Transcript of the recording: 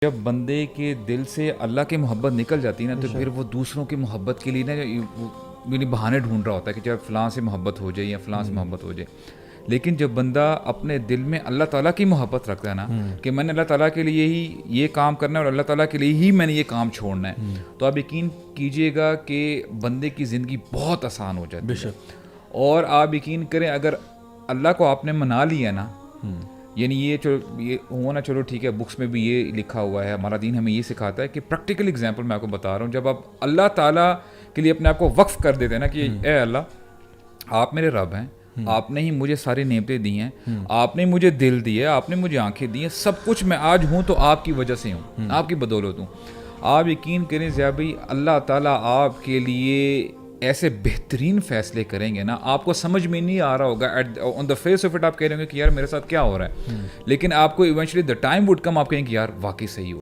جب بندے کے دل سے اللہ کی محبت نکل جاتی ہے نا تو پھر وہ دوسروں کی محبت کے لیے نا یعنی بہانے ڈھونڈ رہا ہوتا ہے کہ چل فلاں سے محبت ہو جائے یا فلاں سے محبت ہو جائے. لیکن جب بندہ اپنے دل میں اللہ تعالیٰ کی محبت رکھتا ہے نا کہ میں نے اللہ تعالیٰ کے لیے ہی یہ کام کرنا ہے اور اللہ تعالیٰ کے لیے ہی میں نے یہ کام چھوڑنا ہے, تو آپ یقین کیجئے گا کہ بندے کی زندگی بہت آسان ہو جاتی ہے. اور آپ یقین کریں اگر اللہ کو آپ نے منا لیا نا, یعنی یہ ہونا چلو ٹھیک ہے, بکس میں بھی یہ لکھا ہوا ہے, ہمارا دین ہمیں یہ سکھاتا ہے کہ پریکٹیکل ایگزامپل میں آپ کو بتا رہا ہوں, جب آپ اللہ تعالیٰ کے لیے اپنے آپ کو وقف کر دیتے ہیں نا کہ اے اللہ آپ میرے رب ہیں, آپ نے ہی مجھے ساری نعمتیں دی ہیں, آپ نے مجھے دل دیے, آپ نے مجھے آنکھیں دی ہیں, سب کچھ میں آج ہوں تو آپ کی وجہ سے ہوں, آپ کی بدولت ہوں. آپ یقین کریں ضیاء بھائی اللہ تعالیٰ آپ کے لیے ایسے بہترین فیصلے کریں گے نا, آپ کو سمجھ میں نہیں آ رہا ہوگا, آن دا فیس آف اٹ آپ کہہ رہے ہوں گے کہ یار میرے ساتھ کیا ہو رہا ہے, لیکن آپ کو eventually the time would come آپ کہیں کہ یار واقعی صحیح ہو.